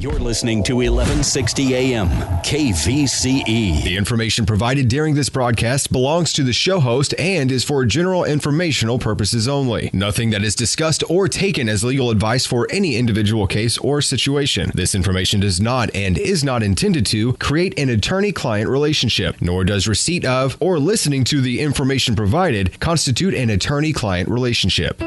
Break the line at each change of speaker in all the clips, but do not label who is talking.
You're listening to 1160 AM KVCE.
The information provided during this broadcast belongs to the show host and is for general informational purposes only. Nothing that is discussed or taken as legal advice for any individual case or situation. This information does not and is not intended to create an attorney-client relationship, nor does receipt of or listening to the information provided constitute an attorney-client relationship.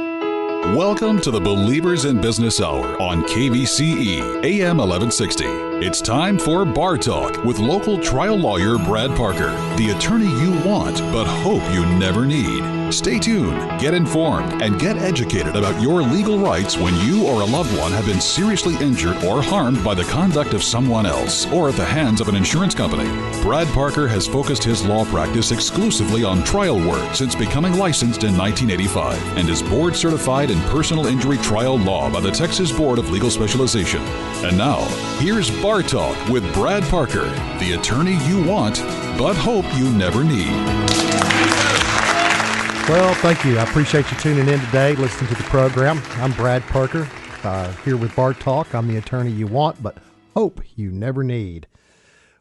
Welcome to the Believers in Business Hour on KVCE AM 1160. It's time for Bar Talk with local trial lawyer Brad Parker, the attorney you want but hope you never need. Stay tuned, get informed, and get educated about your legal rights when you or a loved one have been seriously injured or harmed by the conduct of someone else or at the hands of an insurance company. Brad Parker has focused his law practice exclusively on trial work since becoming licensed in 1985 and is board certified in personal injury trial law by the Texas Board of Legal Specialization. And now, here's Bar Talk with Brad Parker, the attorney you want but hope you never need.
Well, thank you. I appreciate you tuning in today, listening to the program. I'm Brad Parker, here with Bar Talk. I'm the attorney you want but hope you never need.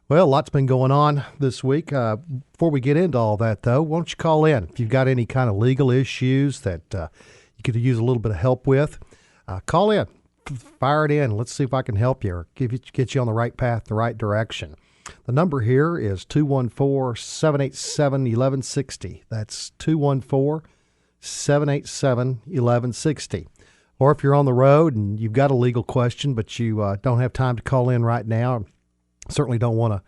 Well, lots been going on this week. Before we get into all that, though, why don't you call in if you've got any kind of legal issues that you could use a little bit of help with. Call in, fire it in. Let's see if I can help you or get you on the right path, the right direction. The number here is 214-787-1160. That's 214-787-1160. Or if you're on the road and you've got a legal question, but you don't have time to call in right now, certainly don't want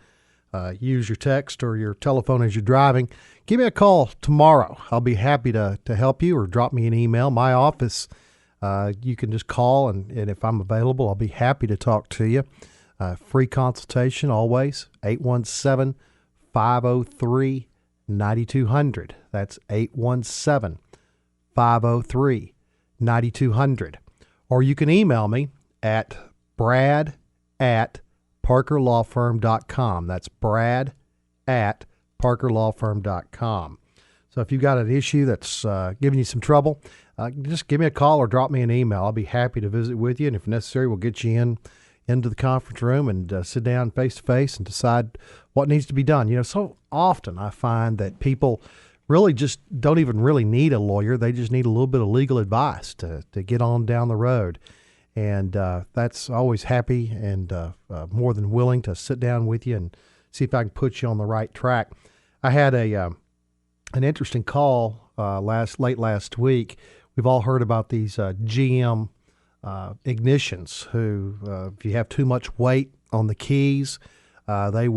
to use your text or your telephone as you're driving, give me a call tomorrow. I'll be happy to help you, or drop me an email. My office, you can just call, and if I'm available, I'll be happy to talk to you. Free consultation always, 817-503-9200. That's 817-503-9200. Or you can email me at brad@parkerlawfirm.com. That's brad@parkerlawfirm.com. So if you've got an issue that's giving you some trouble, just give me a call or drop me an email. I'll be happy to visit with you, and if necessary, we'll get you into the conference room and sit down face to face and decide what needs to be done. You know, so often I find that people really just don't even really need a lawyer. They just need a little bit of legal advice to get on down the road. And that's always happy and more than willing to sit down with you and see if I can put you on the right track. I had an interesting call late last week. We've all heard about these GM ignitions who, if you have too much weight on the keys, they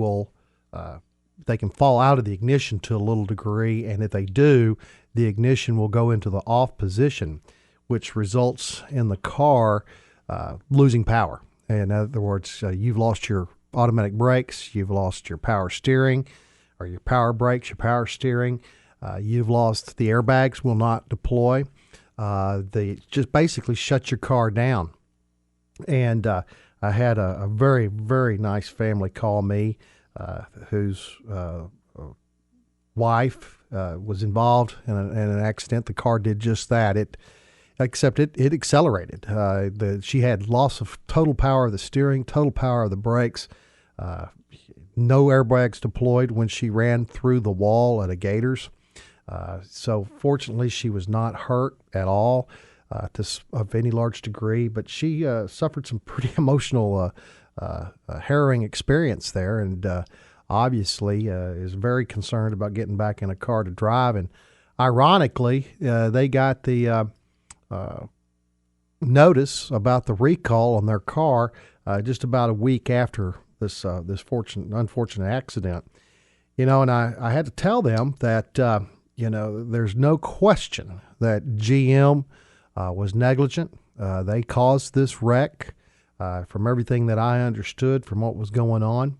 can fall out of the ignition to a little degree, and if they do, the ignition will go into the off position, which results in the car losing power. In other words, you've lost your automatic brakes, you've lost your power steering, or your power brakes, your power steering, you've lost the airbags will not deploy. They just basically shut your car down. And I had a very, very nice family call me whose wife was involved in an accident. The car did just that. It accelerated. She had loss of total power of the steering, total power of the brakes, no airbags deployed when she ran through the wall at a Gators. So fortunately, she was not hurt at all of any large degree, but she suffered some pretty emotional, harrowing experience there, and obviously is very concerned about getting back in a car to drive. And ironically, they got the notice about the recall on their car just about a week after this unfortunate accident. You know, and I had to tell them that there's no question that GM was negligent. They caused this wreck from everything that I understood from what was going on.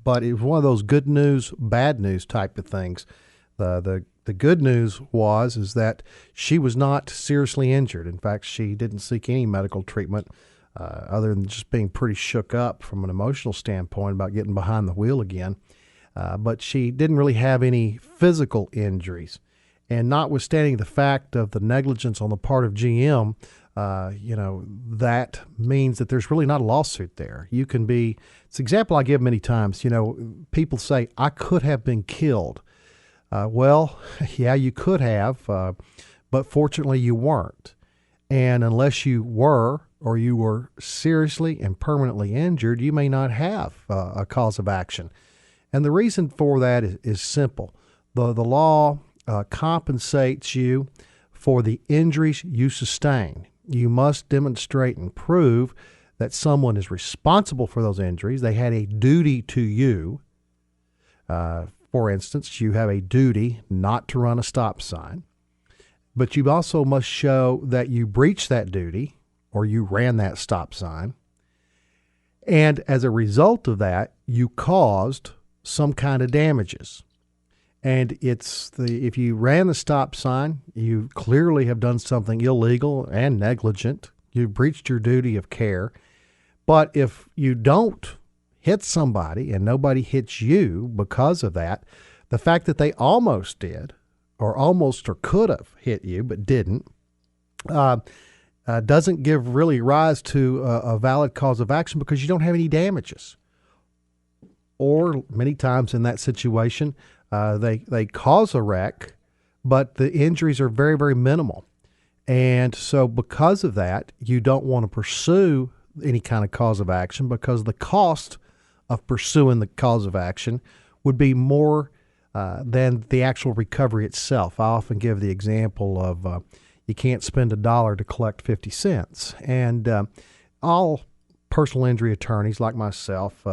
But it was one of those good news, bad news type of things. The good news is that she was not seriously injured. In fact, she didn't seek any medical treatment other than just being pretty shook up from an emotional standpoint about getting behind the wheel again. But she didn't really have any physical injuries. And notwithstanding the fact of the negligence on the part of GM, that means that there's really not a lawsuit there. You can be, it's an example I give many times. People say, I could have been killed. Yeah, you could have, but fortunately you weren't. And unless you were, or you were seriously and permanently injured, you may not have a cause of action. And the reason for that is simple. The law compensates you for the injuries you sustain. You must demonstrate and prove that someone is responsible for those injuries. They had a duty to you. For instance, you have a duty not to run a stop sign, but you also must show that you breached that duty or you ran that stop sign. And as a result of that, you caused some kind of damages. And if you ran the stop sign, you clearly have done something illegal and negligent. You breached your duty of care. But if you don't hit somebody and nobody hits you because of that, the fact that they almost did or could have hit you but didn't doesn't give really rise to a valid cause of action because you don't have any damages. Or many times in that situation, they cause a wreck, but the injuries are very, very minimal. And so because of that, you don't want to pursue any kind of cause of action because the cost of pursuing the cause of action would be more than the actual recovery itself. I often give the example of you can't spend $1 to collect 50 cents. And all personal injury attorneys like myself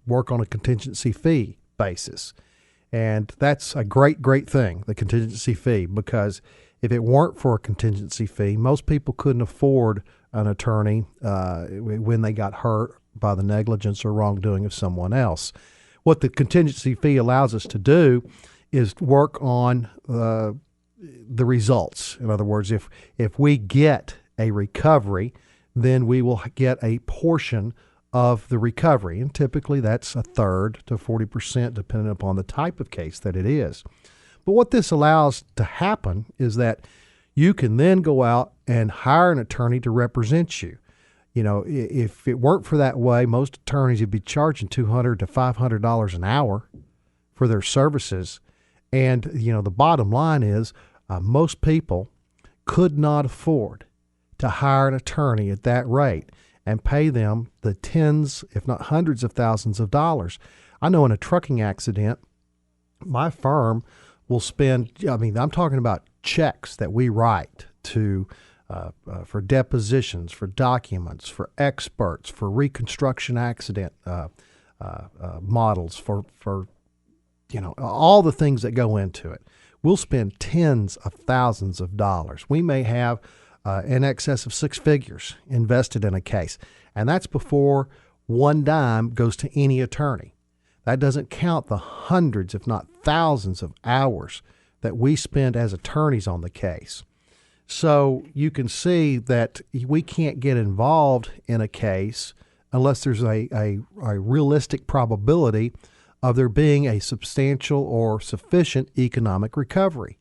work on a contingency fee basis. And that's a great, great thing, the contingency fee, because if it weren't for a contingency fee, most people couldn't afford an attorney when they got hurt by the negligence or wrongdoing of someone else. What the contingency fee allows us to do is work on the results. In other words, if we get a recovery, then we will get a portion of the recovery. And typically that's a third to 40%, depending upon the type of case that it is. But what this allows to happen is that you can then go out and hire an attorney to represent you. If it weren't for that way, most attorneys would be charging $200 to $500 an hour for their services. And, the bottom line is most people could not afford to hire an attorney at that rate and pay them the tens, if not hundreds of thousands of dollars. I know in a trucking accident, my firm will spend, I'm talking about checks that we write to for depositions, for documents, for experts, for reconstruction accident models, for all the things that go into it. We'll spend tens of thousands of dollars. We may have in excess of six figures invested in a case, and that's before one dime goes to any attorney. That doesn't count the hundreds, if not thousands, of hours that we spend as attorneys on the case. So you can see that we can't get involved in a case unless there's a realistic probability of there being a substantial or sufficient economic recovery.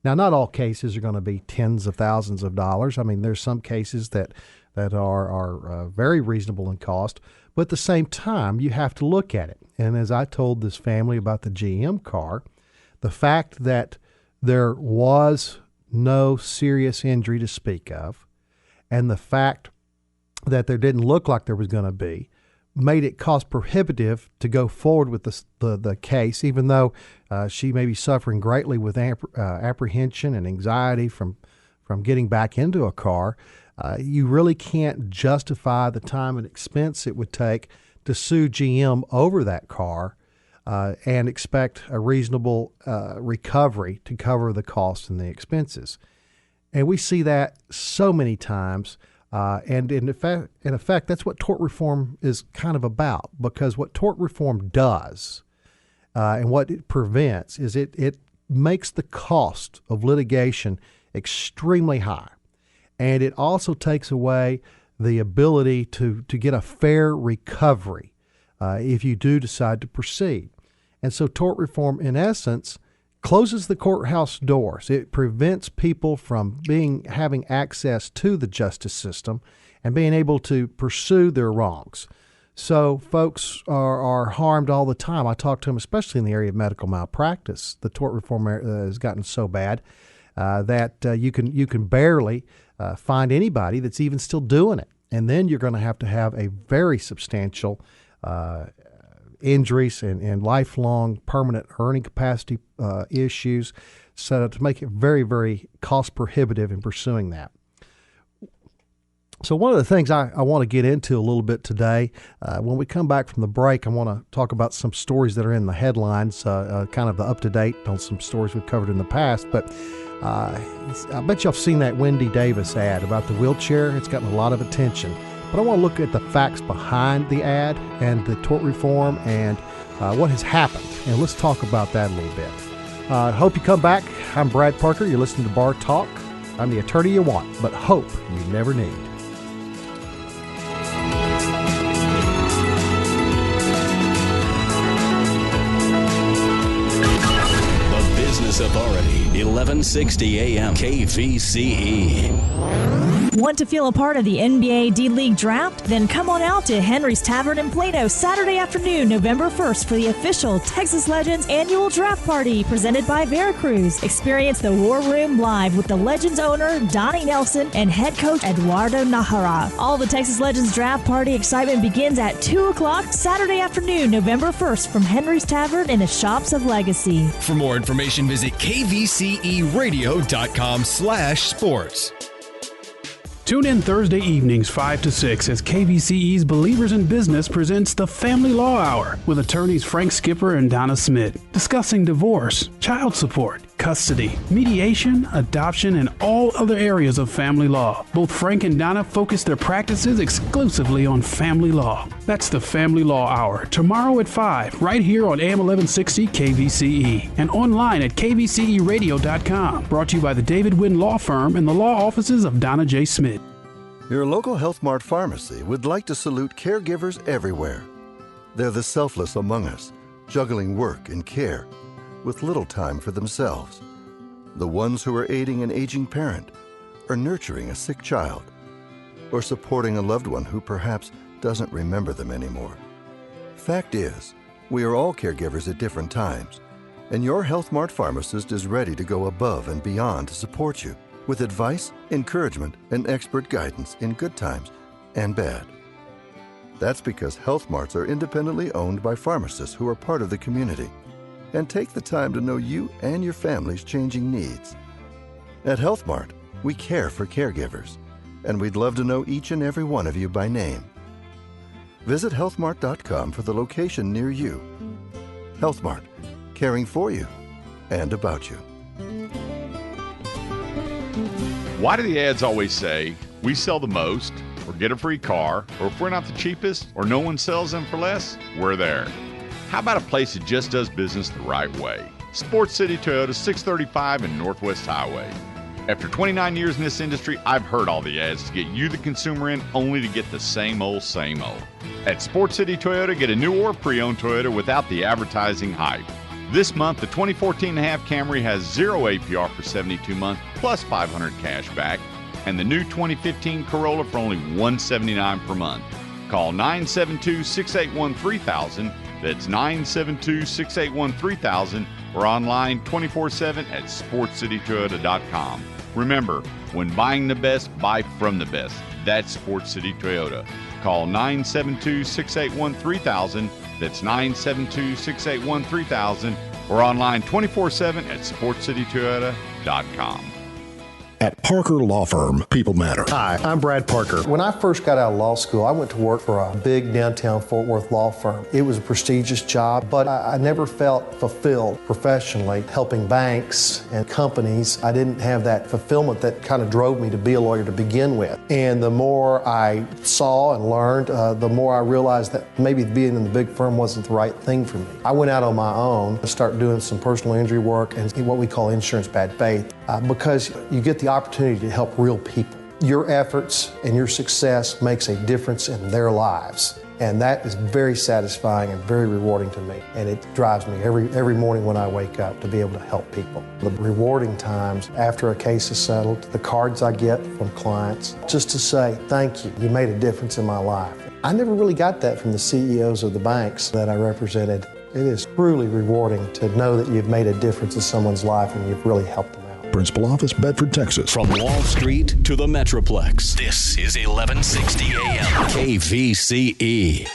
Now, not all cases are going to be tens of thousands of dollars. There's some cases that are very reasonable in cost, but at the same time, you have to look at it. And as I told this family about the GM car, the fact that there was no serious injury to speak of, and the fact that there didn't look like there was going to be, made it cost prohibitive to go forward with the case, even though she may be suffering greatly with apprehension and anxiety from getting back into a car. You really can't justify the time and expense it would take to sue GM over that car and expect a reasonable recovery to cover the costs and the expenses. And we see that so many times. And in effect, that's what tort reform is kind of about, because what tort reform does and what it prevents is it makes the cost of litigation extremely high. And it also takes away the ability to get a fair recovery if you do decide to proceed. And so tort reform, in essence, closes the courthouse doors. It prevents people from having access to the justice system and being able to pursue their wrongs. So folks are harmed all the time. I talk to them, especially in the area of medical malpractice. The tort reform has gotten so bad that you can barely find anybody that's even still doing it. And then you're going to have a very substantial injuries and lifelong permanent earning capacity issues, so to make it very, very cost prohibitive in pursuing that. So one of the things I want to get into a little bit today, when we come back from the break, I want to talk about some stories that are in the headlines, kind of the up-to-date on some stories we've covered in the past. But I bet y'all have seen that Wendy Davis ad about the wheelchair. It's gotten a lot of attention. But I want to look at the facts behind the ad and the tort reform and what has happened. And let's talk about that a little bit. Hope you come back. I'm Brad Parker. You're listening to Bar Talk. I'm the attorney you want, but hope you never need.
Authority, 1160 AM KVCE.
Want to feel a part of the NBA D-League draft? Then come on out to Henry's Tavern in Plano Saturday afternoon, November 1st for the official Texas Legends annual draft party presented by Veracruz. Experience the War Room live with the Legends owner, Donnie Nelson, and head coach Eduardo Nahara. All the Texas Legends draft party excitement begins at 2 o'clock Saturday afternoon, November 1st from Henry's Tavern in the Shops of Legacy.
For more information, visit kvceradio.com/sports.
Tune in Thursday evenings 5 to 6 as KVCE's Believers in Business presents the Family Law Hour with attorneys Frank Skipper and Donna Smith, discussing divorce, child support, custody, mediation, adoption, and all other areas of family law. Both Frank and Donna focus their practices exclusively on family law. That's the Family Law Hour, tomorrow at 5, right here on AM 1160 KVCE, and online at kvceradio.com. Brought to you by the David Wynn Law Firm and the law offices of Donna J. Smith.
Your local Health Mart pharmacy would like to salute caregivers everywhere. They're the selfless among us, juggling work and care with little time for themselves. The ones who are aiding an aging parent, or nurturing a sick child, or supporting a loved one who perhaps doesn't remember them anymore. Fact is, we are all caregivers at different times, and your Health Mart pharmacist is ready to go above and beyond to support you with advice, encouragement, and expert guidance in good times and bad. That's because Health Marts are independently owned by pharmacists who are part of the community and take the time to know you and your family's changing needs. At Health Mart, we care for caregivers, and we'd love to know each and every one of you by name. Visit healthmart.com for the location near you. Health Mart, caring for you and about you.
Why do the ads always say, we sell the most, or get a free car, or if we're not the cheapest, or no one sells them for less, we're there? How about a place that just does business the right way? Sports City Toyota, 635 and Northwest Highway. After 29 years in this industry, I've heard all the ads to get you, the consumer, in only to get the same old, same old. At Sports City Toyota, get a new or pre-owned Toyota without the advertising hype. This month, the 2014 Have Camry has 0 APR for 72 months plus $500 cash back, and the new 2015 Corolla for only $179 per month. Call 972-681-3000. That's 972-681-3000 or online 24/7 at sportscitytoyota.com. Remember, when buying the best, buy from the best. That's Sports City Toyota. Call 972-681-3000. That's 972-681-3000 or online 24/7 at sportscitytoyota.com.
At Parker Law Firm, people matter.
Hi, I'm Brad Parker. When I first got out of law school, I went to work for a big downtown Fort Worth law firm. It was a prestigious job, but I never felt fulfilled professionally helping banks and companies. I didn't have that fulfillment that kind of drove me to be a lawyer to begin with. And the more I saw and learned, the more I realized that maybe being in the big firm wasn't the right thing for me. I went out on my own to start doing some personal injury work and what we call insurance bad faith, because you get the opportunity to help real people. Your efforts and your success makes a difference in their lives.
And that is very satisfying and very rewarding to me. And it drives me every morning when I wake up to be able to help people. The rewarding times after a case is settled, the cards I get from clients, just to say, thank you, you made a difference in my life. I never really got that from the CEOs of the banks that I represented. It is truly rewarding to know that you've made a difference in someone's life and you've really helped them out.
Principal Office, Bedford, Texas.
From Wall Street to the Metroplex, this is 1160 AM KVCE.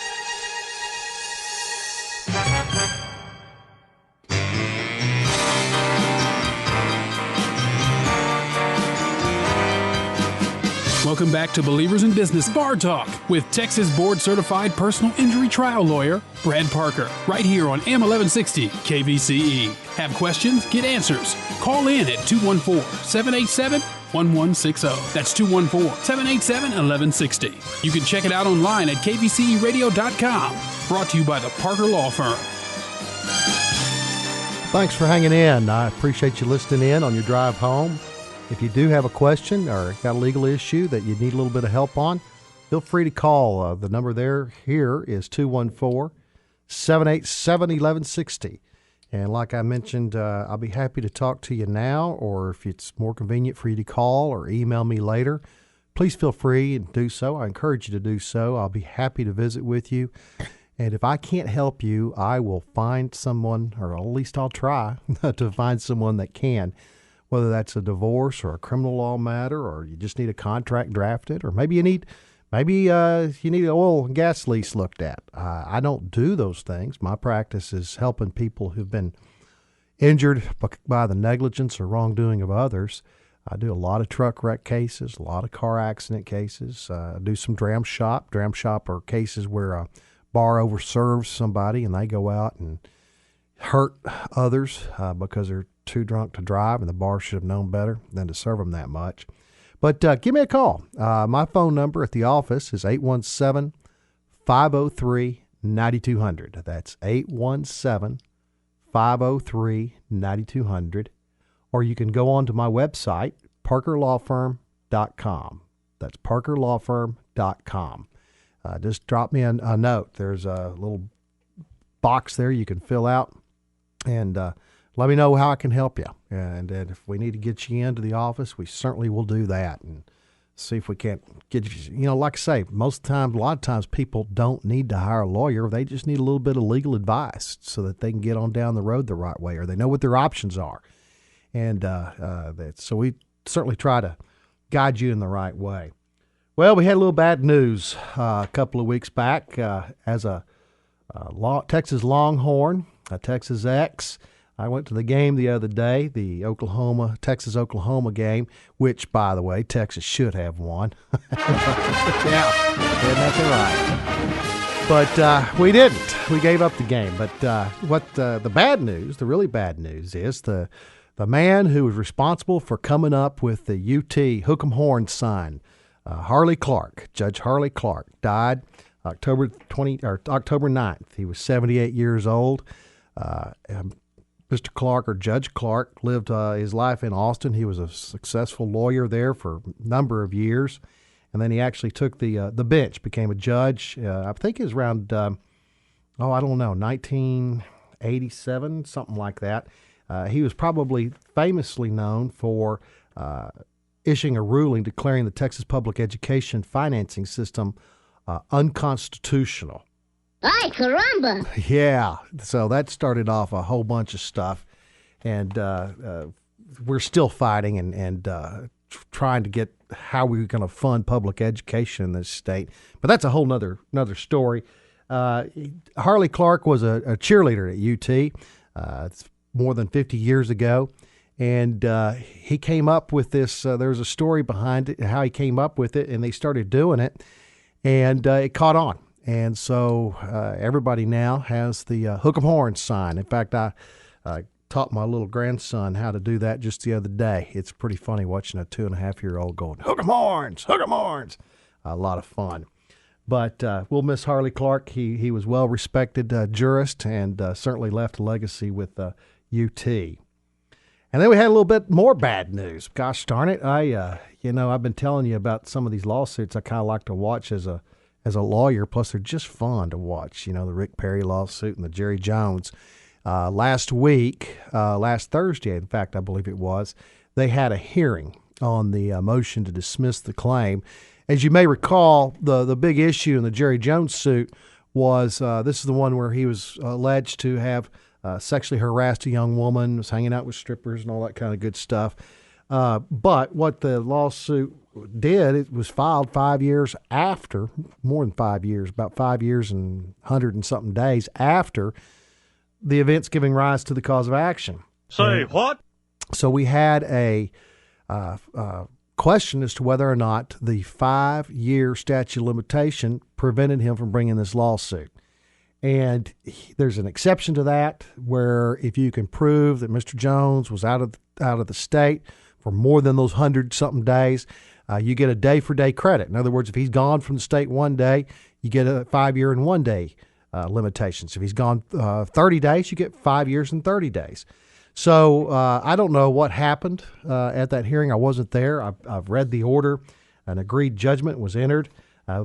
Welcome back to Believers in Business Bar Talk with Texas Board Certified Personal Injury Trial Lawyer Brad Parker, right here on AM 1160 KVCE. Have questions? Get answers. Call in at 214-787-1160. That's 214-787-1160. You can check it out online at kvceradio.com. Brought to you by the Parker Law Firm.
Thanks for hanging in. I appreciate you listening in on your drive home. If you do have a question or got a legal issue that you need a little bit of help on, feel free to call. The number here is 214-787-1160. And like I mentioned, I'll be happy to talk to you now, or if it's more convenient for you to call or email me later, please feel free and do so. I encourage you to do so. I'll be happy to visit with you. And if I can't help you, I will find someone, or at least I'll try to find someone that can. Whether that's a divorce or a criminal law matter, or you just need a contract drafted, or maybe you need an oil and gas lease looked at. I don't do those things. My practice is helping people who've been injured by the negligence or wrongdoing of others. I do a lot of truck wreck cases, a lot of car accident cases. I do some dram shop. Dram shop are cases where a bar overserves somebody and they go out and hurt others because they're too drunk to drive, and the bar should have known better than to serve them that much. But give me a call. My phone number at the office is 817-503-9200. That's 817-503-9200. Or you can go on to my website, parkerlawfirm.com. That's parkerlawfirm.com. Just drop me a note. There's a little box there you can fill out, and let me know how I can help you. And if we need to get you into the office, we certainly will do that and see if we can't get you. Like I say, a lot of times people don't need to hire a lawyer. They just need a little bit of legal advice so that they can get on down the road the right way, or they know what their options are. And so we certainly try to guide you in the right way. Well, we had a little bad news a couple of weeks back as a Texas Longhorn, a Texas X. I went to the game the other day, the Texas-Oklahoma game, which, by the way, Texas should have won. Yeah, isn't that right? But we didn't. We gave up the game. But what the bad news, the really bad news is the man who was responsible for coming up with the UT Hook 'em Horn sign, Harley Clark, Judge Harley Clark, died October 9th. He was 78 years old. Mr. Clark, or Judge Clark, lived his life in Austin. He was a successful lawyer there for a number of years, and then he actually took the bench, became a judge. I think it was around, 1987, something like that. He was probably famously known for issuing a ruling declaring the Texas public education financing system unconstitutional.
Ay, caramba!
Yeah, so that started off a whole bunch of stuff, and we're still fighting and trying to get how we're going to fund public education in this state. But that's a whole nother story. Harley Clark was a cheerleader at UT it's more than 50 years ago, and he came up with this. There's a story behind it, how he came up with it, and they started doing it, and it caught on. And so everybody now has the Hook 'em Horn sign. In fact, I taught my little grandson how to do that just the other day. It's pretty funny watching a 2.5-year-old going, "Hook 'em horns, hook 'em horns." A lot of fun. But we'll miss Harley Clark. He was well-respected jurist and certainly left a legacy with UT. And then we had a little bit more bad news. Gosh darn it. I've been telling you about some of these lawsuits I kind of like to watch as a as a lawyer. Plus, they're just fun to watch. The Rick Perry lawsuit and the Jerry Jones. Last Thursday, in fact, I believe it was, they had a hearing on the motion to dismiss the claim. As you may recall, the big issue in the Jerry Jones suit was this is the one where he was alleged to have sexually harassed a young woman, was hanging out with strippers and all that kind of good stuff. But what the lawsuit did, it was filed 5 years after, more than 5 years, about 5 years and 100 and something days after the events giving rise to the cause of action.
Say what?
So we had a question as to whether or not the 5-year statute of limitation prevented him from bringing this lawsuit. And there's an exception to that, where if you can prove that Mr. Jones was out of the state for more than those 100-something days, you get a day-for-day credit. In other words, if he's gone from the state one day, you get a 5-year and 1 day limitation. So if he's gone 30 days, you get 5 years and 30 days. So I don't know what happened at that hearing. I wasn't there. I've read the order. An agreed judgment was entered.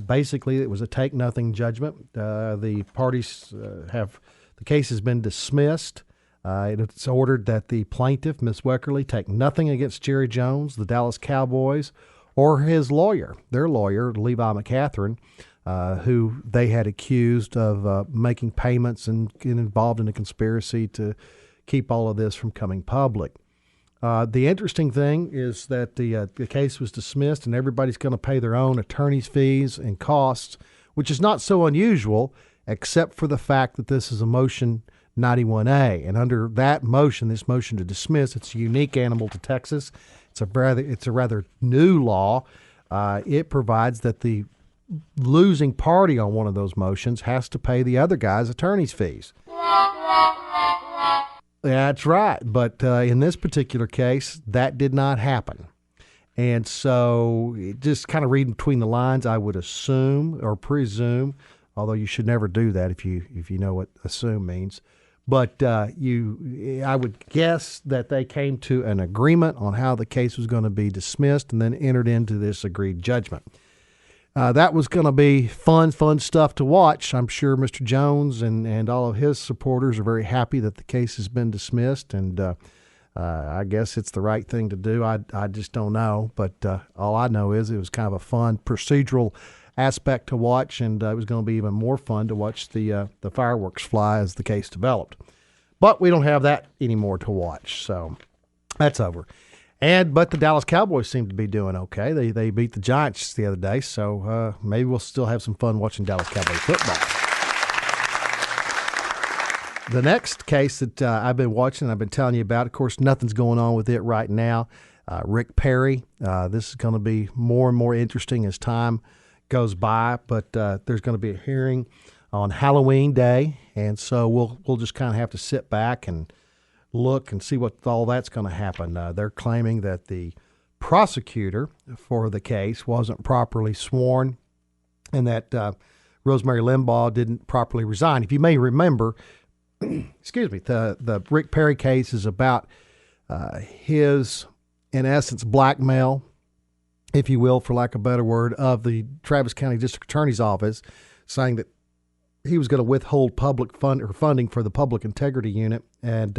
Basically, it was a take-nothing judgment. The parties the case has been dismissed. It's ordered that the plaintiff, Ms. Weckerly, take nothing against Jerry Jones, the Dallas Cowboys, or his lawyer, their lawyer, Levi McCatherine, who they had accused of making payments and getting involved in a conspiracy to keep all of this from coming public. The interesting thing is that the case was dismissed and everybody's going to pay their own attorney's fees and costs, which is not so unusual, except for the fact that this is a motion 91A. And under that motion, this motion to dismiss, it's a unique animal to Texas. It's a rather new law. It provides that the losing party on one of those motions has to pay the other guy's attorney's fees. That's right. But in this particular case, that did not happen. And so just kind of reading between the lines, I would assume or presume, although you should never do that if you know what assume means. But I would guess that they came to an agreement on how the case was going to be dismissed and then entered into this agreed judgment. That was going to be fun stuff to watch. I'm sure Mr. Jones and all of his supporters are very happy that the case has been dismissed, and I guess it's the right thing to do. I just don't know, but all I know is it was kind of a fun procedural aspect to watch, and it was going to be even more fun to watch the fireworks fly as the case developed. But we don't have that anymore to watch, so that's over. But the Dallas Cowboys seem to be doing okay. They beat the Giants the other day, so maybe we'll still have some fun watching Dallas Cowboys football. The next case that I've been watching, I've been telling you about, of course, nothing's going on with it right now. Rick Perry. This is going to be more and more interesting as time goes by, but there's going to be a hearing on Halloween Day, and so we'll just kind of have to sit back and look and see what all that's going to happen. They're claiming that the prosecutor for the case wasn't properly sworn and that Rosemary Limbaugh didn't properly resign. If you may remember, excuse me, the Rick Perry case is about his, in essence, blackmail, if you will, for lack of a better word, of the Travis County District Attorney's Office, saying that he was going to withhold public funding for the Public Integrity Unit, and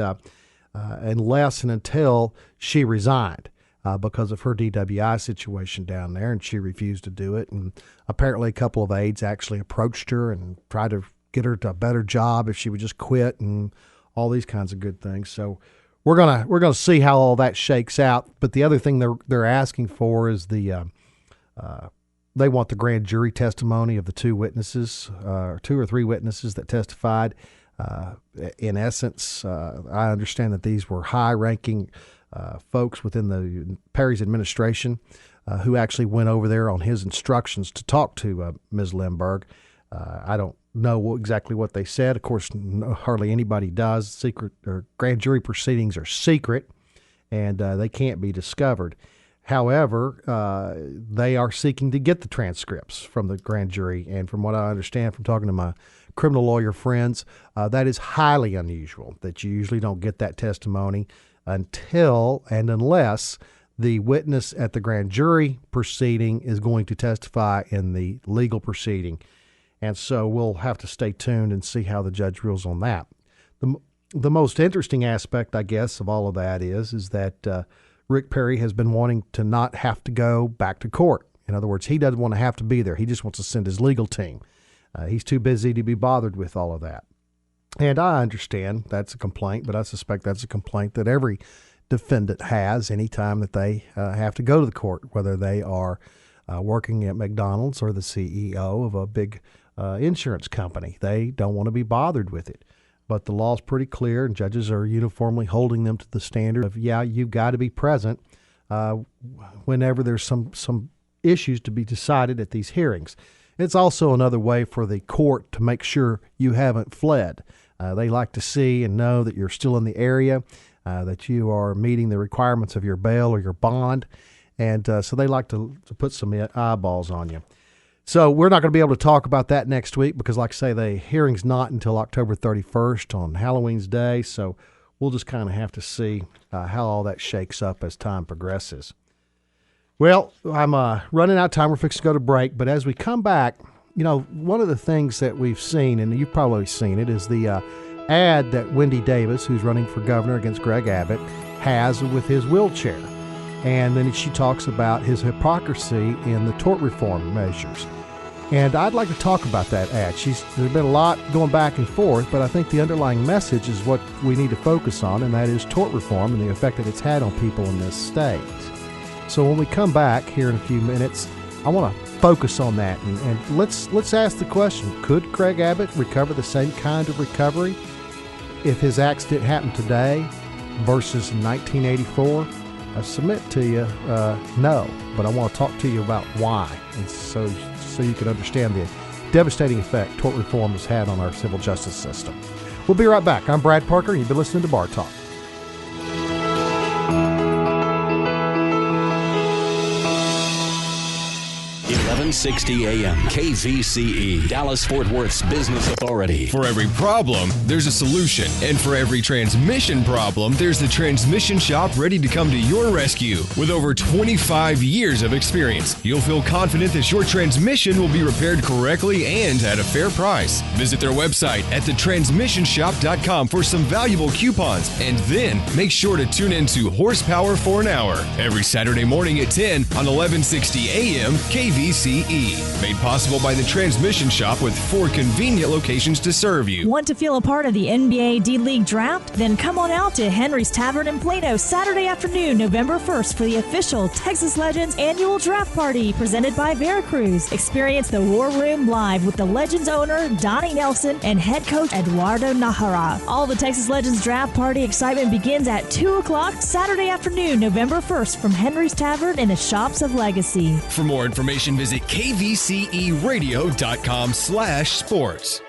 unless and until she resigned because of her DWI situation down there, and she refused to do it. And apparently a couple of aides actually approached her and tried to get her to a better job if she would just quit, and all these kinds of good things. So we're gonna see how all that shakes out. But the other thing they're asking for is they want the grand jury testimony of the two or three witnesses that testified. In essence, I understand that these were high-ranking folks within the Perry's administration who actually went over there on his instructions to talk to Ms. Lindbergh. I don't know exactly what they said. Of course, hardly anybody does. Secret or grand jury proceedings are secret, and they can't be discovered. However, they are seeking to get the transcripts from the grand jury, and from what I understand from talking to my criminal lawyer friends, that is highly unusual, that you usually don't get that testimony until and unless The witness at the grand jury proceeding is going to testify in the legal proceeding. And so we'll have to stay tuned and see how the judge rules on that. The most interesting aspect, I guess, of all of that is that Rick Perry has been wanting to not have to go back to court. In other words, he doesn't want to have to be there. He just wants to send his legal team. He's too busy to be bothered with all of that. And I understand that's a complaint, but I suspect that's a complaint that every defendant has anytime that they have to go to the court, whether they are working at McDonald's or the CEO of a big insurance company. They don't want to be bothered with it. But the law's pretty clear, and judges are uniformly holding them to the standard of, you've got to be present whenever there's some issues to be decided at these hearings. It's also another way for the court to make sure you haven't fled. They like to see and know that you're still in the area, that you are meeting the requirements of your bail or your bond, and so they like to put some eyeballs on you. So we're not going to be able to talk about that next week because, like I say, the hearing's not until October 31st on Halloween's Day, so we'll just kind of have to see how all that shakes up as time progresses. Well, I'm running out of time. We're fixing to go to break, but as we come back, one of the things that we've seen, and you've probably seen it, is the ad that Wendy Davis, who's running for governor against Greg Abbott, has with his wheelchair. And then she talks about his hypocrisy in the tort reform measures. And I'd like to talk about that ad. There's been a lot going back and forth, but I think the underlying message is what we need to focus on, and that is tort reform and the effect that it's had on people in this state. So when we come back here in a few minutes, I want to focus on that, and let's ask the question, could Greg Abbott recover the same kind of recovery if his accident happened today versus 1984? I submit to you, no, but I want to talk to you about why, and so you can understand the devastating effect tort reform has had on our civil justice system. We'll be right back. I'm Brad Parker, and you've been listening to Bar Talk.
1160 AM, KVCE, Dallas-Fort Worth's business authority.
For every problem, there's a solution. And for every transmission problem, there's the Transmission Shop ready to come to your rescue. With over 25 years of experience, you'll feel confident that your transmission will be repaired correctly and at a fair price. Visit their website at thetransmissionshop.com for some valuable coupons. And then make sure to tune in to Horsepower for an Hour every Saturday morning at 10 on 1160 AM, KVCE. Made possible by the Transmission Shop with 4 convenient locations to serve you.
Want to feel a part of the NBA D-League draft? Then come on out to Henry's Tavern in Plano Saturday afternoon, November 1st for the official Texas Legends annual draft party presented by Veracruz. Experience the War Room live with the Legends owner, Donnie Nelson, and head coach Eduardo Nahara. All the Texas Legends draft party excitement begins at 2 o'clock Saturday afternoon, November 1st from Henry's Tavern in the Shops of Legacy.
For more information, visit kvceradio.com/sports.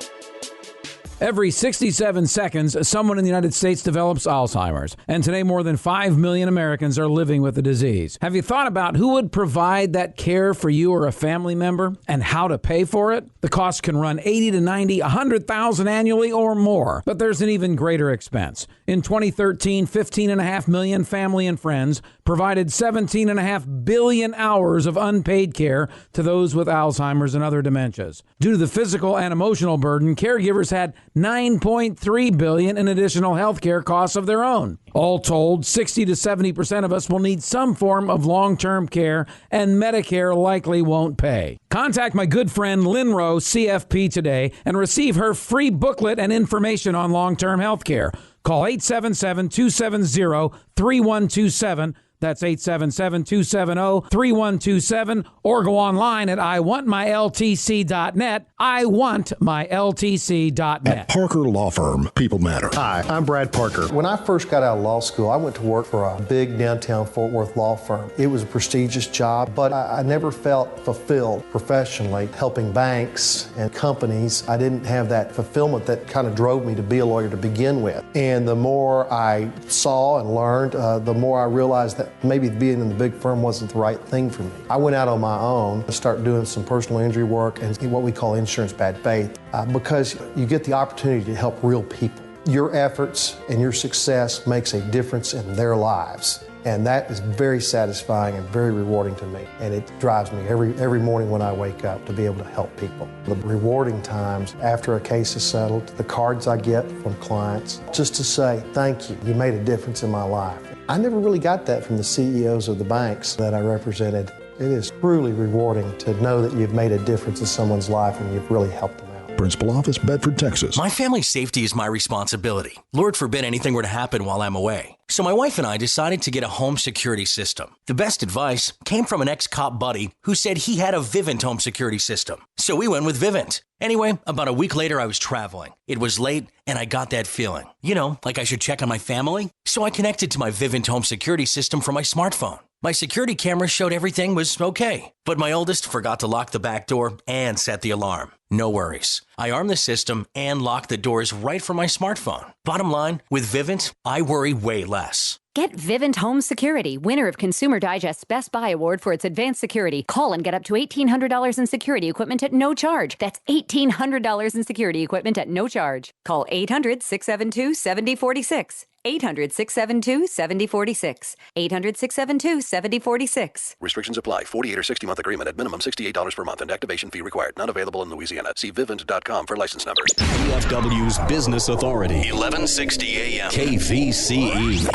Every 67 seconds, someone in the United States develops Alzheimer's. And today, more than 5 million Americans are living with the disease. Have you thought about who would provide that care for you or a family member and how to pay for it? The cost can run $80 to $90, $100,000 annually or more. But there's an even greater expense. In 2013, 15.5 million family and friends provided 17.5 billion hours of unpaid care to those with Alzheimer's and other dementias. Due to the physical and emotional burden, caregivers had $9.3 billion in additional health care costs of their own. All told, 60 to 70% of us will need some form of long-term care, and Medicare likely won't pay. Contact my good friend Lynn Rowe, CFP, today and receive her free booklet and information on long-term health care. Call 877-270-3127. That's 877-270-3127, or go online at iwantmyltc.net. iwantmyltc.net.
At Parker Law Firm, people matter.
Hi, I'm Brad Parker. When I first got out of law school, I went to work for a big downtown Fort Worth law firm. It was a prestigious job, but I never felt fulfilled professionally helping banks and companies. I didn't have that fulfillment that kind of drove me to be a lawyer to begin with. And the more I saw and learned, the more I realized that maybe being in the big firm wasn't the right thing for me. I went out on my own to start doing some personal injury work and what we call insurance bad faith, because you get the opportunity to help real people. Your efforts and your success makes a difference in their lives. And that is very satisfying and very rewarding to me. And it drives me every morning when I wake up to be able to help people. The rewarding times after a case is settled, the cards I get from clients, just to say, thank you, you made a difference in my life. I never really got that from the CEOs of the banks that I represented. It is truly rewarding to know that you've made a difference in someone's life and you've really helped them out.
Principal Office, Bedford, Texas.
My family's safety is my responsibility. Lord forbid anything were to happen while I'm away. So my wife and I decided to get a home security system. The best advice came from an ex-cop buddy who said he had a Vivint home security system. So we went with Vivint. Anyway, about a week later, I was traveling. It was late, and I got that feeling. You know, like I should check on my family? So I connected to my Vivint home security system from my smartphone. My security camera showed everything was okay, but my oldest forgot to lock the back door and set the alarm. No worries. I armed the system and locked the doors right from my smartphone. Bottom line, with Vivint, I worry way less.
Get Vivint Home Security, winner of Consumer Digest's Best Buy Award for its advanced security. Call and get up to $1,800 in security equipment at no charge. That's $1,800 in security equipment at no charge. Call 800-672-7046. 800-672-7046. 800-672-7046.
Restrictions apply. 48 or 60-month agreement at minimum $68 per month and activation fee required. Not available in Louisiana. See Vivint.com for license number.
DFW's Business Authority, 1160 AM, KVCE.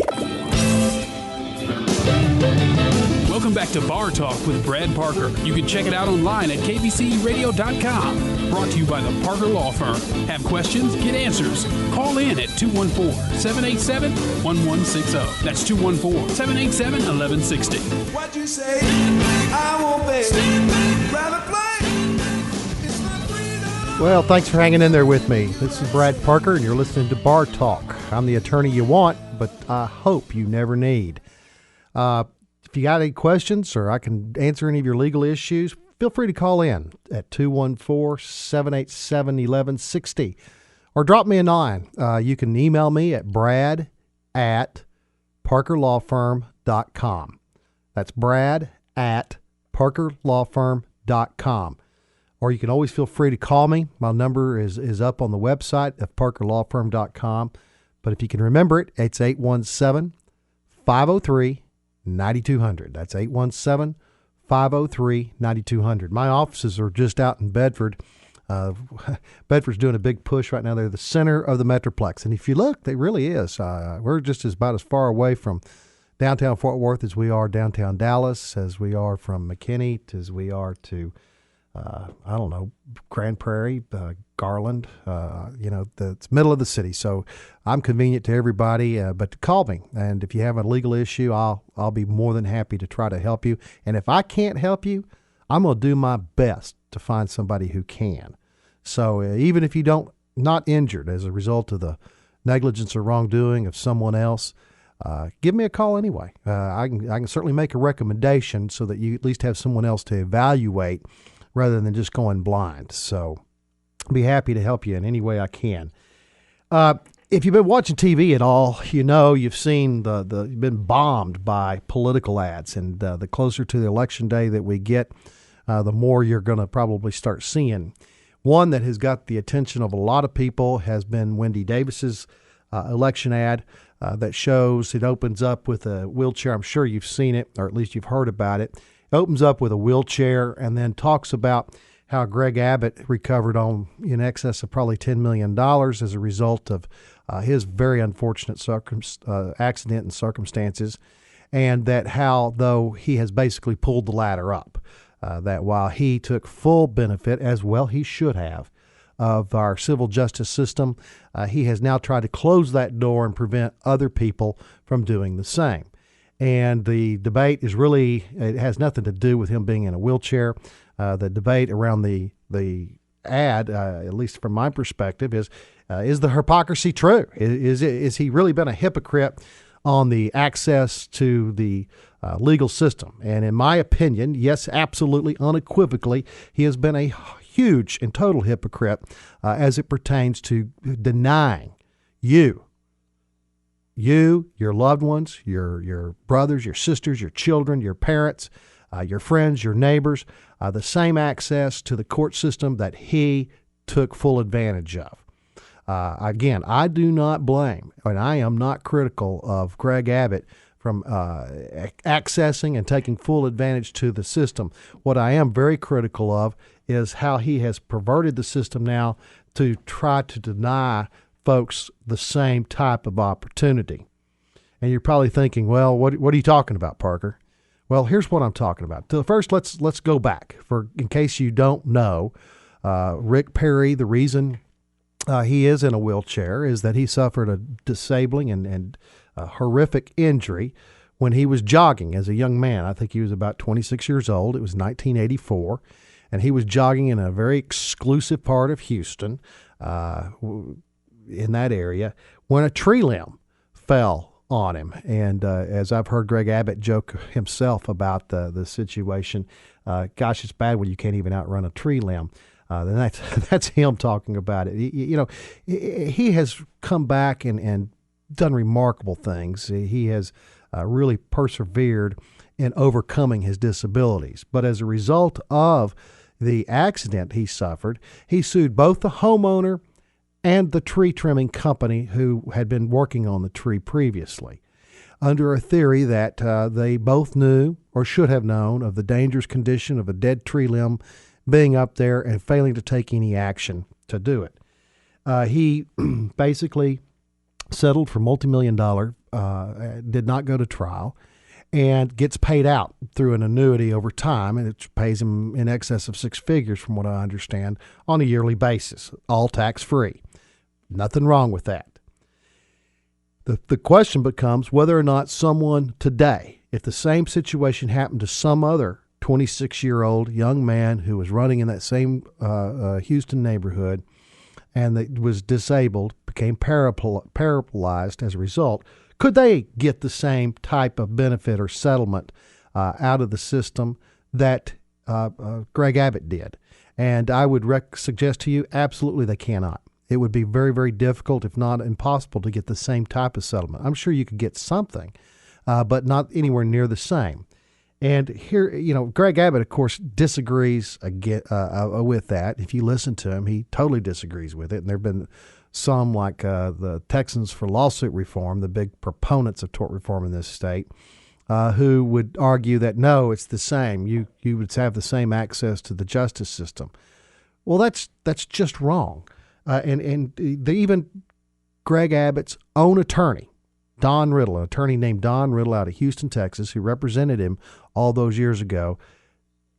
Welcome back to Bar Talk with Brad Parker. You can check it out online at kvceradio.com. Brought to you by the Parker Law Firm. Have questions? Get answers. Call in at 214-787-1160. That's 214-787-1160.
What you say? I won't pay. Rather play.
Well, thanks for hanging in there with me. This is Brad Parker, and you're listening to Bar Talk. I'm the attorney you want, but I hope you never need. If you got any questions or I can answer any of your legal issues, feel free to call in at 214-787-1160 or drop me a line. You can email me at brad@parkerlawfirm.com. That's brad@parkerlawfirm.com. Or you can always feel free to call me. My number is up on the website of parkerlawfirm.com. But if you can remember it, it's 817-503-9200. That's 817-503-9200. My offices are just out in Bedford. Bedford's doing a big push right now. They're the center of the Metroplex. And if you look, they really is. We're just about as far away from downtown Fort Worth as we are downtown Dallas, as we are from McKinney, as we are to, Grand Prairie, Garland, it's middle of the city. So I'm convenient to everybody, but call me. And if you have a legal issue, I'll be more than happy to try to help you. And if I can't help you, I'm going to do my best to find somebody who can. So even if you not injured as a result of the negligence or wrongdoing of someone else, give me a call anyway. I can certainly make a recommendation so that you at least have someone else to evaluate rather than just going blind. So I'll be happy to help you in any way I can. If you've been watching TV at all, you've seen you've been bombed by political ads. And the closer to the election day that we get, the more you're going to probably start seeing. One that has got the attention of a lot of people has been Wendy Davis's election ad that shows it opens up with a wheelchair. I'm sure you've seen it, or at least you've heard about it. It opens up with a wheelchair and then talks about how Greg Abbott recovered on in excess of probably $10 million as a result of his very unfortunate accident and circumstances, and that how, though he has basically pulled the ladder up, that while he took full benefit, as well he should have, of our civil justice system, he has now tried to close that door and prevent other people from doing the same. And the debate is it has nothing to do with him being in a wheelchair. The debate around the ad, at least from my perspective, is the hypocrisy true? Is he really been a hypocrite on the access to the legal system? And in my opinion, yes, absolutely, unequivocally, he has been a huge and total hypocrite as it pertains to denying you, your loved ones, your brothers, your sisters, your children, your parents, your friends, your neighbors, the same access to the court system that he took full advantage of. Again, I do not blame, and I am not critical of Greg Abbott accessing and taking full advantage to the system. What I am very critical of is how he has perverted the system now to try to deny folks the same type of opportunity. And you're probably thinking, well, what are you talking about, Parker? Well, here's what I'm talking about. So first, let's go back. In case you don't know, Rick Perry, the reason he is in a wheelchair is that he suffered a disabling and horrific injury when he was jogging as a young man. I think he was about 26 years old. It was 1984, and he was jogging in a very exclusive part of Houston, in that area, when a tree limb fell on him. And as I've heard Greg Abbott joke himself about the situation, gosh, it's bad when you can't even outrun a tree limb. Then that's him talking about it. He has come back and done remarkable things. He has really persevered in overcoming his disabilities. But as a result of the accident he suffered, he sued both the homeowner and the tree trimming company who had been working on the tree previously, under a theory that they both knew or should have known of the dangerous condition of a dead tree limb being up there and failing to take any action to do it. He basically settled for multi-million-dollar, did not go to trial, and gets paid out through an annuity over time, and it pays him in excess of six figures, from what I understand, on a yearly basis, all tax-free. Nothing wrong with that. The question becomes whether or not someone today, if the same situation happened to some other 26-year-old young man who was running in that same Houston neighborhood and that was disabled, became paralyzed as a result, could they get the same type of benefit or settlement out of the system that Greg Abbott did? And I would suggest to you, absolutely they cannot. It would be very, very difficult, if not impossible, to get the same type of settlement. I'm sure you could get something, but not anywhere near the same. And here, Greg Abbott, of course, disagrees with that. If you listen to him, he totally disagrees with it. And there have been some, like the Texans for Lawsuit Reform, the big proponents of tort reform in this state, who would argue that, no, it's the same. You would have the same access to the justice system. Well, that's just wrong. And even Greg Abbott's own attorney, Don Riddle, an attorney named Don Riddle out of Houston, Texas, who represented him all those years ago,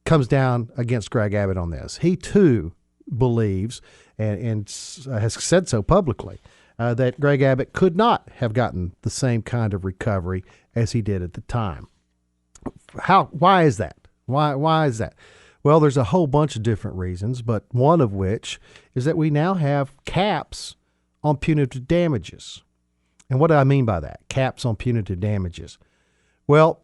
comes down against Greg Abbott on this. He, too, believes and has said so publicly that Greg Abbott could not have gotten the same kind of recovery as he did at the time. Why is that? Why is that? Well, there's a whole bunch of different reasons, but one of which is that we now have caps on punitive damages. And what do I mean by that? Caps on punitive damages. Well,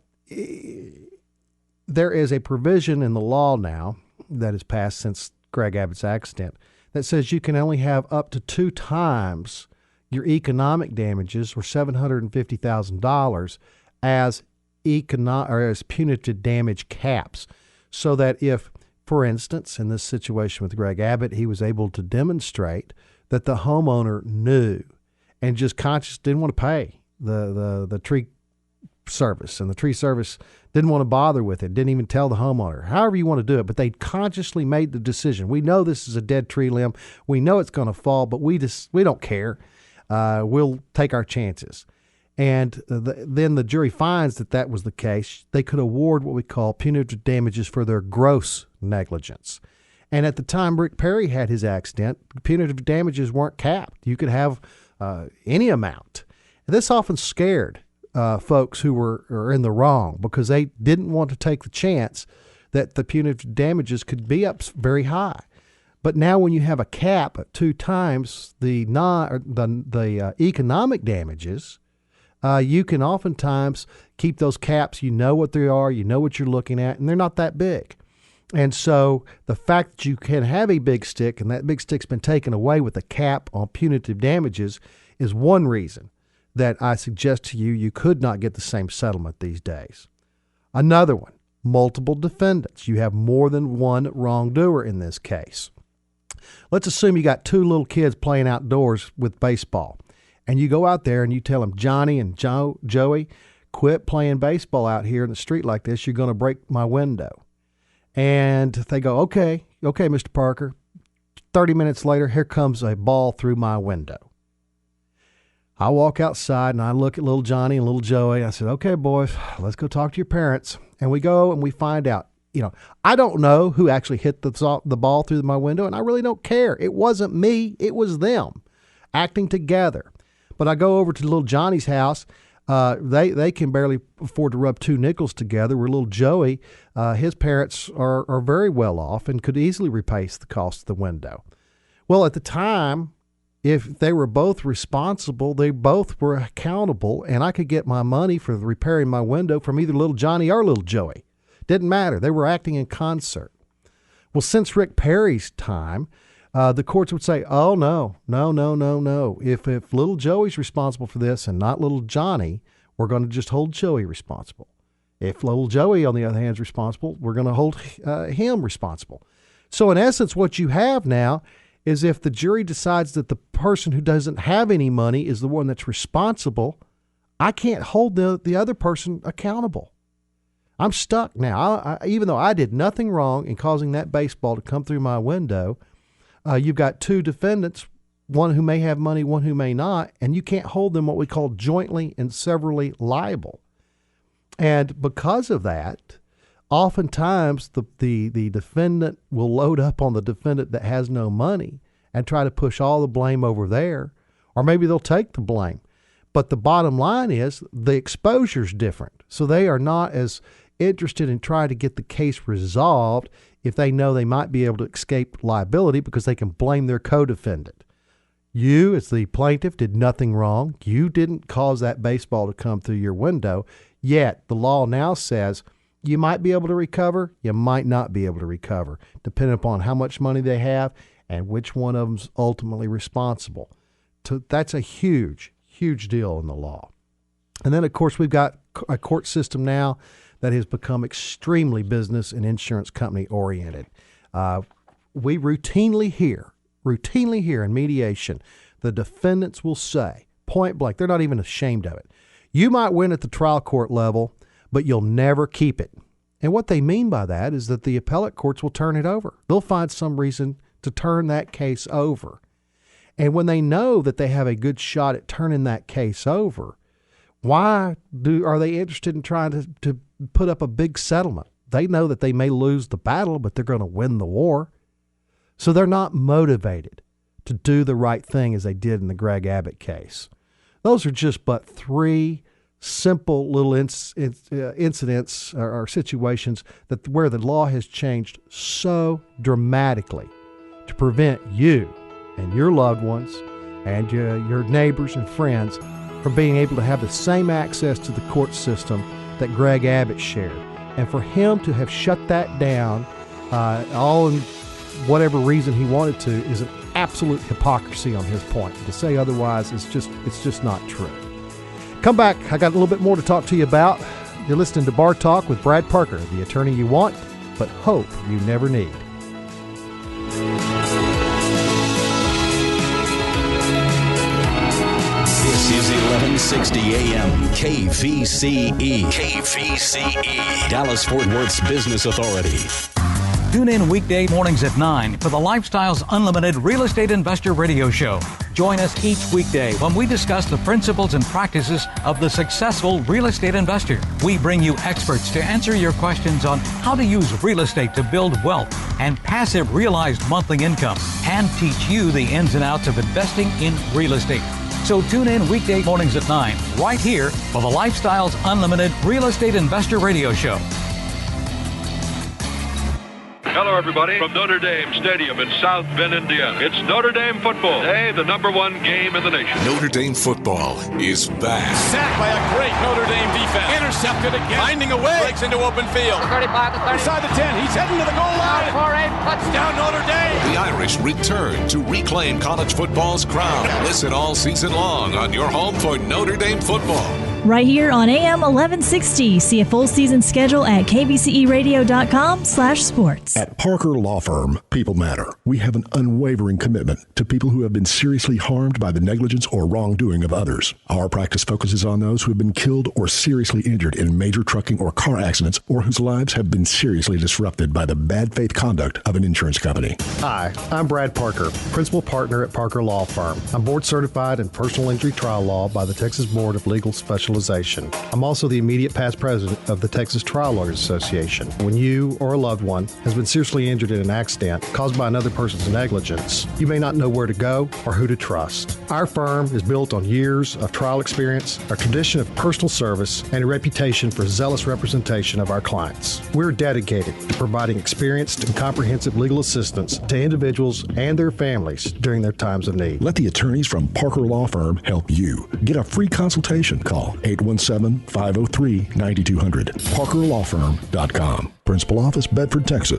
there is a provision in the law now that has passed since Greg Abbott's accident that says you can only have up to 2 times your economic damages, or $750,000, as punitive damage caps. So that if, for instance, in this situation with Greg Abbott, he was able to demonstrate that the homeowner knew and just didn't want to pay the tree service, and the tree service didn't want to bother with it, didn't even tell the homeowner, however you want to do it, but they consciously made the decision. We know this is a dead tree limb. We know it's going to fall, but we don't care. We'll take our chances. And then the jury finds that was the case. They could award what we call punitive damages for their gross negligence. And at the time Rick Perry had his accident, punitive damages weren't capped. You could have any amount. And this often scared folks who were in the wrong, because they didn't want to take the chance that the punitive damages could be up very high. But now when you have a cap at 2 times the economic damages, you can oftentimes keep those caps. You know what they are, you know what you're looking at, and they're not that big. And so the fact that you can have a big stick, and that big stick's been taken away with a cap on punitive damages, is one reason that I suggest to you could not get the same settlement these days. Another one, multiple defendants. You have more than one wrongdoer in this case. Let's assume you got 2 little kids playing outdoors with baseball, and you go out there and you tell them, Johnny and Joey, quit playing baseball out here in the street like this. You're going to break my window. And they go, okay, Mr. Parker. 30 minutes later, here comes a ball through my window. I walk outside and I look at little Johnny and little Joey. I said, okay, boys, let's go talk to your parents. And we go and we find out. I don't know who actually hit the ball through my window, and I really don't care. It wasn't me. It was them acting together. But I go over to little Johnny's house. They can barely afford to rub two nickels together, where little Joey, his parents are very well off and could easily repay the cost of the window. Well, at the time, if they were both responsible, they both were accountable, and I could get my money for repairing my window from either little Johnny or little Joey. Didn't matter. They were acting in concert. Well, since Rick Perry's time, the courts would say, oh, no. If little Joey's responsible for this and not little Johnny, we're going to just hold Joey responsible. If little Joey, on the other hand, is responsible, we're going to hold him responsible. So in essence, what you have now is if the jury decides that the person who doesn't have any money is the one that's responsible, I can't hold the other person accountable. I'm stuck now. Even though I did nothing wrong in causing that baseball to come through my window, you've got two defendants, one who may have money, one who may not, and you can't hold them what we call jointly and severally liable. And because of that, oftentimes the defendant will load up on the defendant that has no money and try to push all the blame over there, or maybe they'll take the blame. But the bottom line is the exposure's different. So they are not as interested in trying to get the case resolved if they know they might be able to escape liability because they can blame their co-defendant. You, as the plaintiff, did nothing wrong. You didn't cause that baseball to come through your window, yet the law now says you might be able to recover, you might not be able to recover, depending upon how much money they have and which one of them's ultimately responsible. That's a huge, huge deal in the law. And then, of course, we've got a court system now that has become extremely business and insurance company oriented. We routinely hear in mediation, the defendants will say, point blank, they're not even ashamed of it, you might win at the trial court level, but you'll never keep it. And what they mean by that is that the appellate courts will turn it over. They'll find some reason to turn that case over. And when they know that they have a good shot at turning that case over, why are they interested in trying to put up a big settlement? They know that they may lose the battle, but they're going to win the war. So they're not motivated to do the right thing as they did in the Greg Abbott case. Those are just but three simple little incidents or situations where the law has changed so dramatically to prevent you and your loved ones and your neighbors and friends from being able to have the same access to the court system that Greg Abbott shared. And for him to have shut that down, all in whatever reason he wanted to, is an absolute hypocrisy on his point. To say otherwise is just not true. Come back. I got a little bit more to talk to you about. You're listening to Bar Talk with Brad Parker, the attorney you want, but hope you never need.
This is 1160 AM KVCE. KVCE, Dallas-Fort Worth's Business Authority.
Tune in weekday mornings at 9 for the Lifestyles Unlimited Real Estate Investor Radio Show. Join us each weekday when we discuss the principles and practices of the successful real estate investor. We bring you experts to answer your questions on how to use real estate to build wealth and passive realized monthly income, and teach you the ins and outs of investing in real estate. So tune in weekday mornings at 9 right here for the Lifestyles Unlimited Real Estate Investor Radio Show.
Hello, everybody, from Notre Dame Stadium in South Bend, Indiana. It's Notre Dame football. Today, the #1 game in the nation.
Notre Dame football is back.
Sacked by a great Notre Dame defense. Intercepted again. Finding a way. Breaks into open field. 35 to 30. Inside the 10. He's heading to the goal line. For a touchdown, Notre Dame.
The Irish return to reclaim college football's crown. Listen all season long on your home for Notre Dame football.
right here on AM 1160. See a full season schedule at kvceradio.com/sports.
At Parker Law Firm, people matter. We have an unwavering commitment to people who have been seriously harmed by the negligence or wrongdoing of others. Our practice focuses on those who have been killed or seriously injured in major trucking or car accidents, or whose lives have been seriously disrupted by the bad faith conduct of an insurance company.
Hi, I'm Brad Parker, principal partner at Parker Law Firm. I'm board certified in personal injury trial law by the Texas Board of Legal Specialization. I'm also the immediate past president of the Texas Trial Lawyers Association. When you or a loved one has been seriously injured in an accident caused by another person's negligence, you may not know where to go or who to trust. Our firm is built on years of trial experience, a tradition of personal service, and a reputation for zealous representation of our clients. We're dedicated to providing experienced and comprehensive legal assistance to individuals and their families during their times of need.
Let the attorneys from Parker Law Firm help you. Get a free consultation. Call 817-503-9200. ParkerLawFirm.com. Principal Office, Bedford, Texas.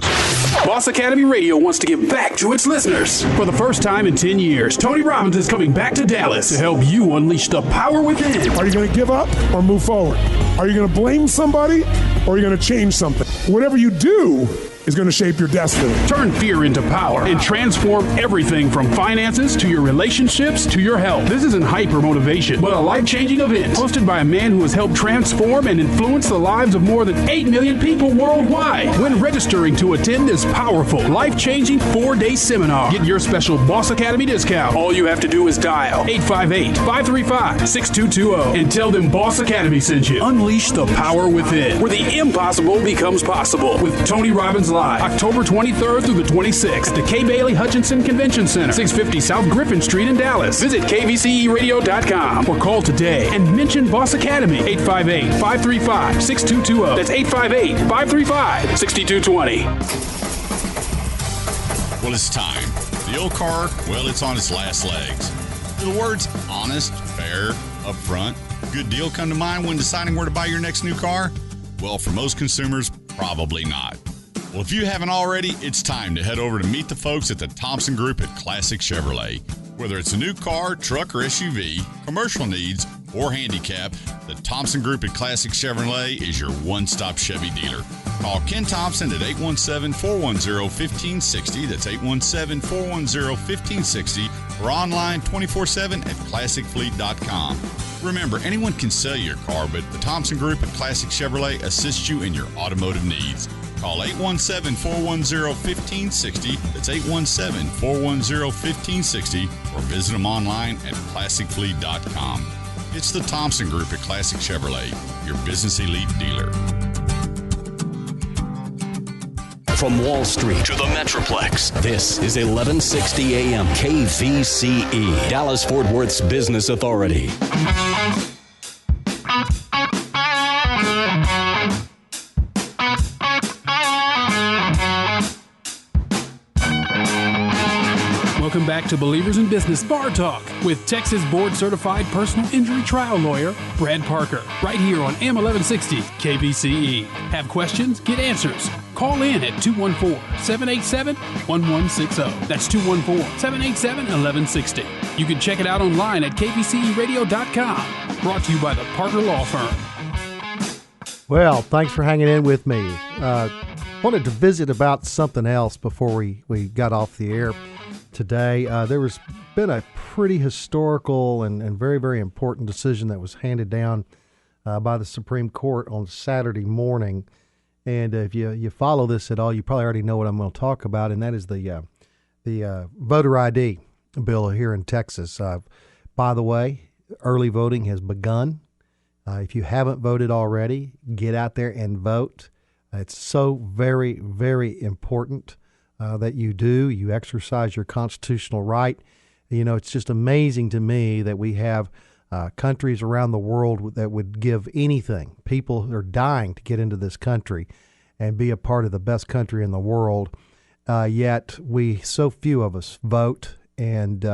Boss Academy Radio wants to give back to its listeners. For the first time in 10 years, Tony Robbins is coming back to Dallas to help you unleash the power within.
Are you going to give up or move forward? Are you going to blame somebody or are you going to change something? Whatever you do is going to shape your destiny.
Turn fear into power and transform everything from finances to your relationships to your health. This isn't hyper motivation, but a life-changing event hosted by a man who has helped transform and influence the lives of more than 8 million people worldwide. When registering to attend this powerful, life-changing 4-day seminar, get your special Boss Academy discount. All you have to do is dial 858-535-6220 and tell them Boss Academy sent you. Unleash the power within, where the impossible becomes possible with Tony Robbins Live, October 23rd through the 26th at the K. Bailey Hutchinson Convention Center, 650 South Griffin Street in Dallas. Visit kvceradio.com or call today and mention Boss Academy, 858-535-6220. That's 858-535-6220.
Well, it's time. The old car, well, it's on its last legs. Do the words honest, fair, upfront, good deal come to mind when deciding where to buy your next new car? Well, for most consumers, probably not. Well, if you haven't already, it's time to head over to meet the folks at the Thompson Group at Classic Chevrolet. Whether it's a new car, truck, or SUV, commercial needs, or handicap, the Thompson Group at Classic Chevrolet is your one-stop Chevy dealer. Call Ken Thompson at 817-410-1560. That's 817-410-1560. Or online 24/7 at ClassicFleet.com. Remember, anyone can sell your car, but the Thompson Group at Classic Chevrolet assists you in your automotive needs. Call 817-410-1560. That's 817-410-1560. Or visit them online at ClassicFleet.com. It's the Thompson Group at Classic Chevrolet, your business elite dealer.
From Wall Street to the Metroplex, this is 1160 AM KVCE, Dallas-Fort Worth's business authority.
Welcome back to Believers in Business Bar Talk with Texas Board Certified Personal Injury Trial Lawyer Brad Parker, right here on AM 1160 KVCE. Have questions? Get answers. Call in at 214-787-1160. That's 214-787-1160. You can check it out online at kvceradio.com. Brought to you by the Parker Law Firm.
Well, thanks for hanging in with me. Wanted to visit about something else before we got off the air today. There was been a pretty historical and very, very important decision that was handed down by the Supreme Court on Saturday morning. And if you follow this at all, you probably already know what I'm going to talk about, and that is the voter ID bill here in Texas. By the way, early voting has begun. If you haven't voted already, get out there and vote. It's so very, very important that you do. You exercise your constitutional right. You know, it's just amazing to me that we have countries around the world that would give anything. People are dying to get into this country and be a part of the best country in the world. Yet so few of us vote and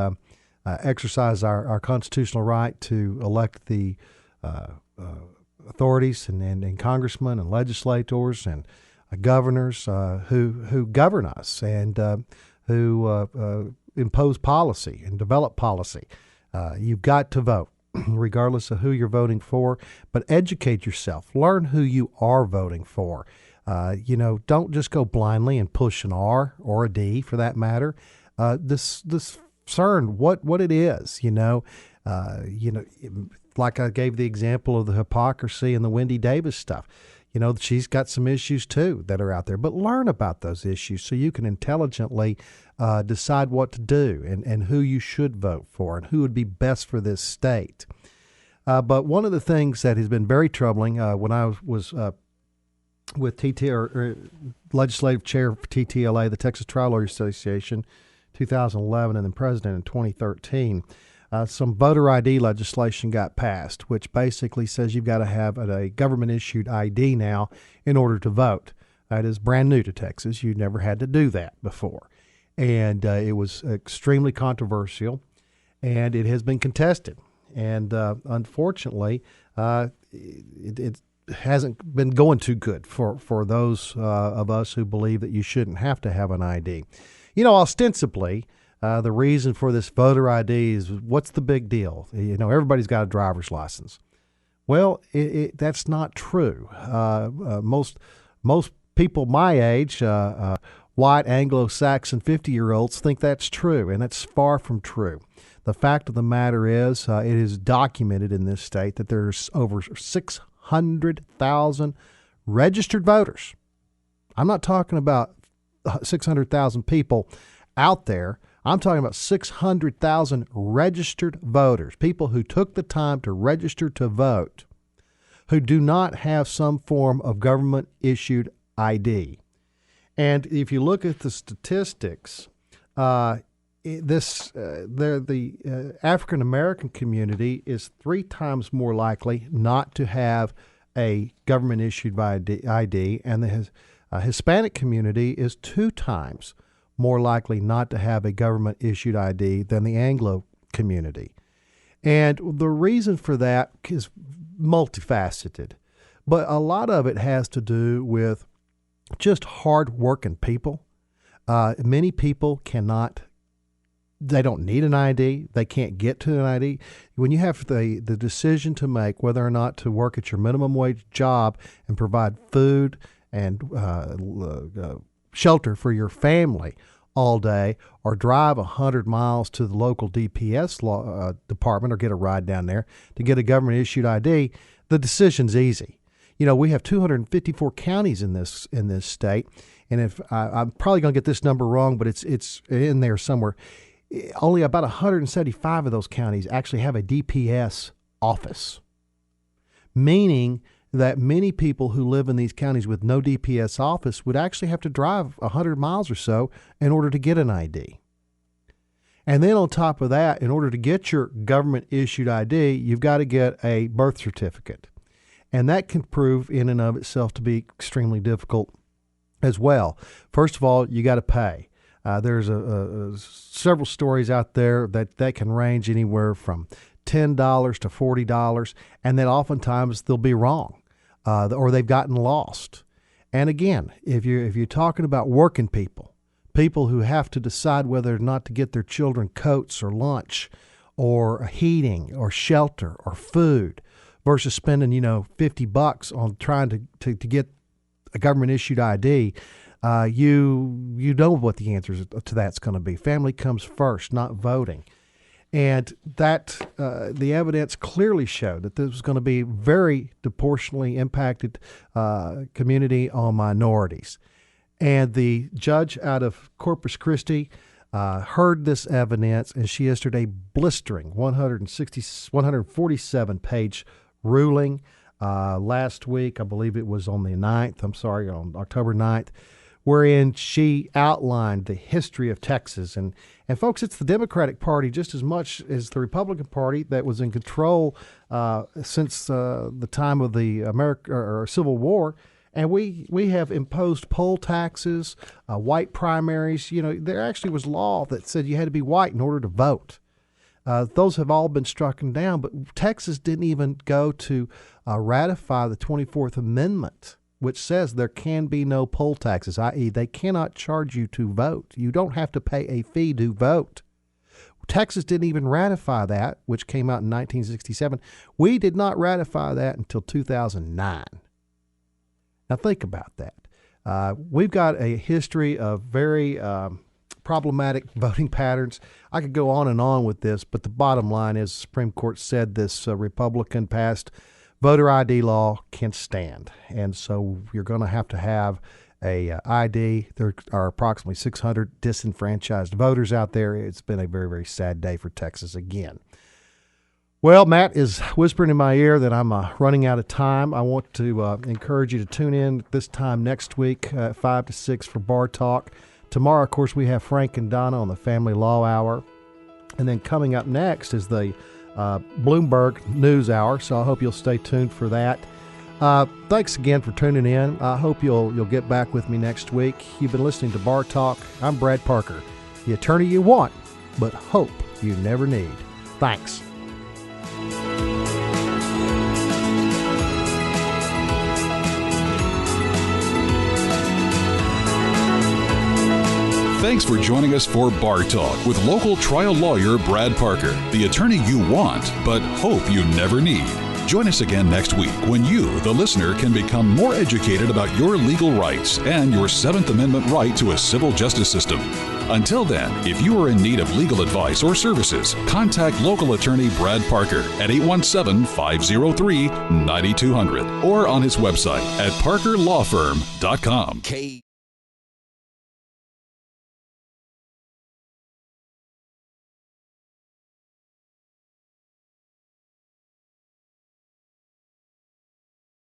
exercise our constitutional right to elect the authorities and congressmen and legislators and governors who govern us and who impose policy and develop policy. You've got to vote. regardless of who you're voting for, but educate yourself. Learn who you are voting for. Don't just go blindly and push an R or a D for that matter. Discern what it is, like I gave the example of the hypocrisy and the Wendy Davis stuff. She's got some issues too that are out there, but learn about those issues so you can intelligently decide what to do and who you should vote for and who would be best for this state. But one of the things that has been very troubling when I was with legislative chair for TTLA, the Texas Trial Lawyers Association, 2011, and then president in 2013, some voter ID legislation got passed, which basically says you've got to have a government-issued ID now in order to vote. That is brand new to Texas. You never had to do that before. And it was extremely controversial, and it has been contested. And unfortunately, it hasn't been going too good for those of us who believe that you shouldn't have to have an ID. Ostensibly, the reason for this voter ID is, what's the big deal? Everybody's got a driver's license. Well, that's not true. Most people my age, white Anglo-Saxon 50-year-olds, think that's true, and it's far from true. The fact of the matter is, it is documented in this state that there's over 600,000 registered voters. I'm not talking about 600,000 people out there. I'm talking about 600,000 registered voters, people who took the time to register to vote, who do not have some form of government-issued ID. And if you look at the statistics, the African American community is 3 times more likely not to have a government-issued ID, and the Hispanic community is 2 times more likely not to have a government-issued ID than the Anglo community. And the reason for that is multifaceted, but a lot of it has to do with just hard-working people. Many people they don't need an ID. They can't get to an ID. When you have the decision to make whether or not to work at your minimum wage job and provide food and shelter for your family all day, or drive 100 miles to the local DPS department or get a ride down there to get a government-issued ID, the decision's easy. We have 254 counties in this state, and if I'm probably going to get this number wrong, but it's in there somewhere. Only about 175 of those counties actually have a DPS office, meaning that many people who live in these counties with no DPS office would actually have to drive 100 miles or so in order to get an ID. And then on top of that, in order to get your government-issued ID, you've got to get a birth certificate. And that can prove in and of itself to be extremely difficult as well. First of all, you got to pay. There's several stories out there that can range anywhere from $10 to $40, and then oftentimes they'll be wrong, or they've gotten lost. And again, if you're talking about working people who have to decide whether or not to get their children coats or lunch or heating or shelter or food, versus spending $50 on trying to get a government issued ID, you know what the answer to that's going to be. Family comes first, not voting. And that the evidence clearly showed that this was going to be very disproportionately impacted community on minorities. And the judge out of Corpus Christi heard this evidence, and she issued a blistering 147-page ruling last week. I believe it was on on October 9th, wherein she outlined the history of Texas. And folks, it's the Democratic Party just as much as the Republican Party that was in control since the time of the Civil War. And we have imposed poll taxes, white primaries. There actually was law that said you had to be white in order to vote. Those have all been struck down, but Texas didn't even go to ratify the 24th Amendment, which says there can be no poll taxes, i.e. they cannot charge you to vote. You don't have to pay a fee to vote. Texas didn't even ratify that, which came out in 1967. We did not ratify that until 2009. Now think about that. We've got a history of very problematic voting patterns. I could go on and on with this, but the bottom line is the Supreme Court said this Republican passed voter ID law can't stand. And so you're going to have a ID. There are approximately 600 disenfranchised voters out there. It's been a very, very sad day for Texas again. Well, Matt is whispering in my ear that I'm running out of time. I want to encourage you to tune in this time next week, 5 to 6 for Bar Talk. Tomorrow, of course, we have Frank and Donna on the Family Law Hour. And then coming up next is the Bloomberg News Hour, so I hope you'll stay tuned for that. Thanks again for tuning in. I hope you'll get back with me next week. You've been listening to Bar Talk. I'm Brad Parker, the attorney you want, but hope you never need. Thanks.
Thanks for joining us for Bar Talk with local trial lawyer Brad Parker, the attorney you want, but hope you never need. Join us again next week when you, the listener, can become more educated about your legal rights and your Seventh Amendment right to a civil justice system. Until then, if you are in need of legal advice or services, contact local attorney Brad Parker at 817-503-9200 or on his website at parkerlawfirm.com.